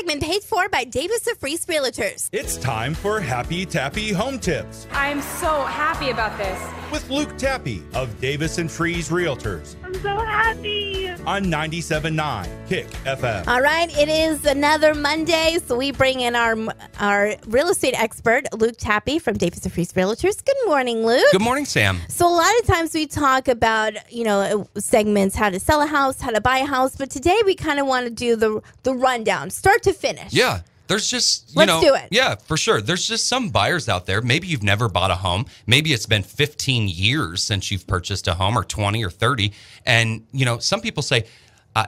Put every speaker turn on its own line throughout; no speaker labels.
segment paid for by Davis of Freeze Realtors.
It's time for Happy Tappe Home Tips
I'm so happy about this.
with Luke Tappe of Davis and Freeze Realtors
I'm so happy.
on 97.9 Kick FM.
All right, it is another Monday, so we bring in our real estate expert, Luke Tappe from Davis of Freeze Realtors. Good morning, Luke.
Good morning, Sam.
So a lot of times we talk about, segments, how to sell a house, how to buy a house, but today we kind of want to do the rundown, start to finish.
Yeah. There's just,
Let's do it.
Yeah, for sure. There's just some buyers out there. Maybe you've never bought a home. Maybe it's been 15 years since you've purchased a home, or 20 or 30. And, some people say,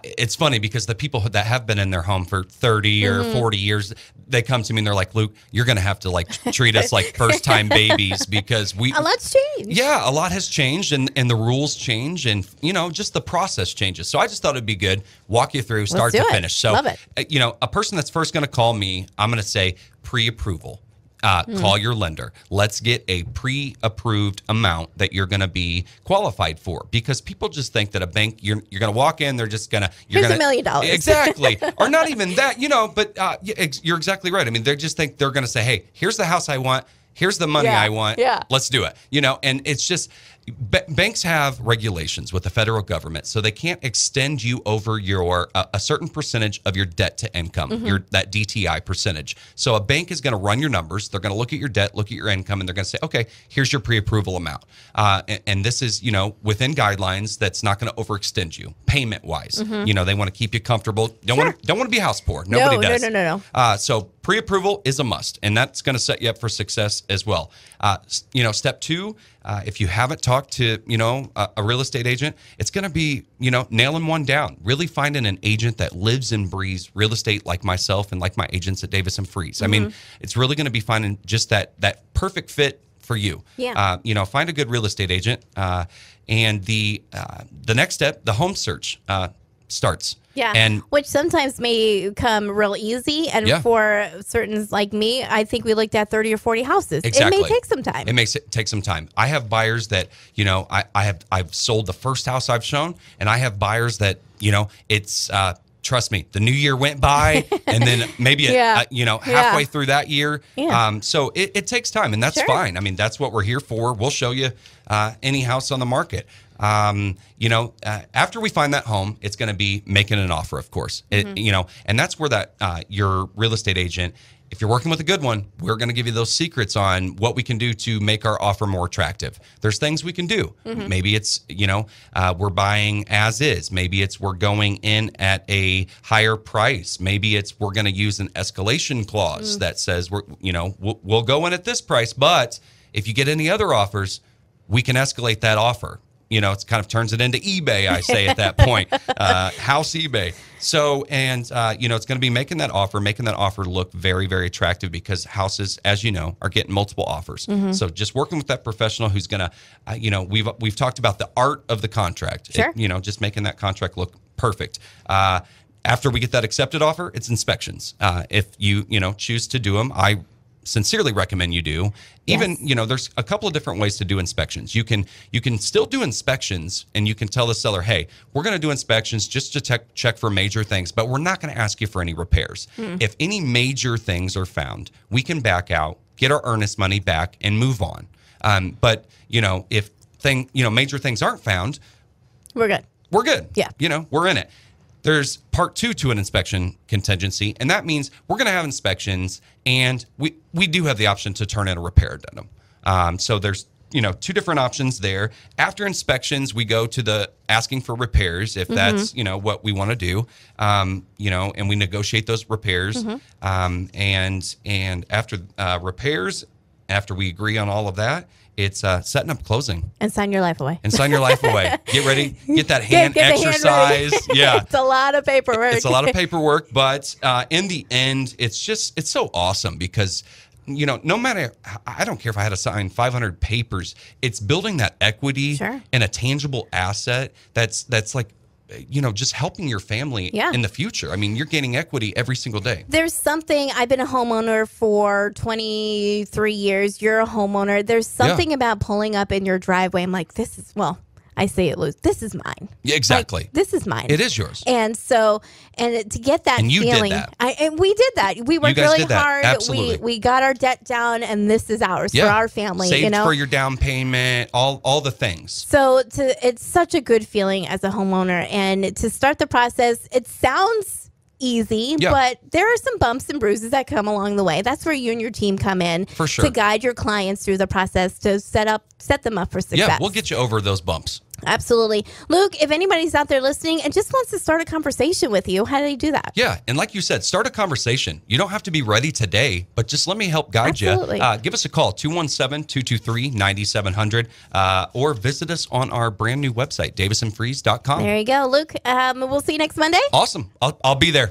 it's funny because the people that have been in their home for 30 or 40 years, they come to me and they're like, Luke, you're going to have to treat us like first time babies because
A lot's changed.
Yeah, a lot has changed and the rules change and, just the process changes. So I just thought it'd be good. Walk you through start to finish. So,
Love it.
A person that's first going to call me, I'm going to say pre-approval. Call your lender. Let's get a pre-approved amount that you're going to be qualified for, because people just think that a bank, you're going to walk in, they're just going to,
Here's $1 million.
Exactly. Or not even that, but you're exactly right. I mean, they just think they're going to say, hey, here's the house I want. Here's the money I want.
Yeah.
Let's do it. And it's just, banks have regulations with the federal government, so they can't extend you over your a certain percentage of your debt to income, that DTI percentage. So a bank is going to run your numbers. They're going to look at your debt, look at your income, and they're going to say, okay, here's your pre-approval amount. And this is, within guidelines that's not going to overextend you payment-wise. They want to keep you comfortable. Don't want to be house poor. Nobody does.
No.
So pre-approval is a must, and that's going to set you up for success as well. Step two, if you haven't talked to, a real estate agent, it's going to be, nailing one down, really finding an agent that lives and breathes real estate like myself and like my agents at Davis and Freeze. I mean, it's really going to be finding just that perfect fit for you.
Yeah.
Find a good real estate agent. And the next step, the home search starts.
Yeah,
and
which sometimes may come real easy. And for certain like me, I think we looked at 30 or 40 houses.
Exactly.
It may take some time.
It may take some time. I have buyers that, I've sold the first house I've shown, and I have buyers that, it's trust me, the new year went by, and then maybe halfway through that year.
Yeah.
So it takes time, and that's fine. I mean, that's what we're here for. We'll show you any house on the market. After we find that home, it's going to be making an offer, of course. And that's where that your real estate agent, if you're working with a good one, we're going to give you those secrets on what we can do to make our offer more attractive. There's things we can do. Maybe it's, we're buying as is. Maybe it's we're going in at a higher price. Maybe it's we're going to use an escalation clause that says we'll go in at this price, but if you get any other offers, we can escalate that offer. It kind of turns it into eBay, I say at that point, house eBay. So, and, it's going to be making that offer look very, very attractive, because houses, as you know, are getting multiple offers. So just working with that professional who's going to, we've talked about the art of the contract,
Sure.
Just making that contract look perfect. After we get that accepted offer, it's inspections. If you, choose to do them, I sincerely recommend you do. Even, there's a couple of different ways to do inspections. You can still do inspections, and you can tell the seller, hey, we're going to do inspections just to check for major things, but we're not going to ask you for any repairs. If any major things are found, we can back out, get our earnest money back, and move on. But, if major things aren't found,
We're good.
we're good.
Yeah.
We're in it. There's part two to an inspection contingency, and that means we're going to have inspections, and we do have the option to turn in a repair addendum. So there's, two different options there. After inspections, we go to the asking for repairs, if that's, what we want to do, and we negotiate those repairs. And after repairs, after we agree on all of that, it's setting up closing.
And sign your life away.
Get ready. Get that hand
Get the hand
exercise. Yeah.
It's a lot of paperwork.
It's a lot of paperwork, but in the end, it's so awesome because, no matter, I don't care if I had to sign 500 papers, it's building that equity and a tangible asset that's like, just helping your family in the future. I mean, you're gaining equity every single day.
There's something, I've been a homeowner for 23 years. You're a homeowner. There's something about pulling up in your driveway. I'm like, I say it loose. This is mine.
Yeah, exactly.
Like, this is mine.
It is yours.
And so, to get that
And you did
feeling,
that.
And we did that. We worked
guys
really
did that.
hard.
Absolutely.
We got our debt down, and this is ours for our family.
Saved for your down payment, all the things.
So it's such a good feeling as a homeowner, and to start the process, it sounds easy, but there are some bumps and bruises that come along the way. That's where you and your team come in
for sure
to guide your clients through the process to set them up for success.
Yeah, we'll get you over those bumps.
Absolutely. Luke, if anybody's out there listening and just wants to start a conversation with you, how do they do that?
Yeah, and like you said, start a conversation. You don't have to be ready today, but just let me help guide
Absolutely.
you. Give us a call, 217-223-9700, or visit us on our brand new website, davisandfreeze.com.
There you go. Luke, we'll see you next Monday.
Awesome. I'll be there.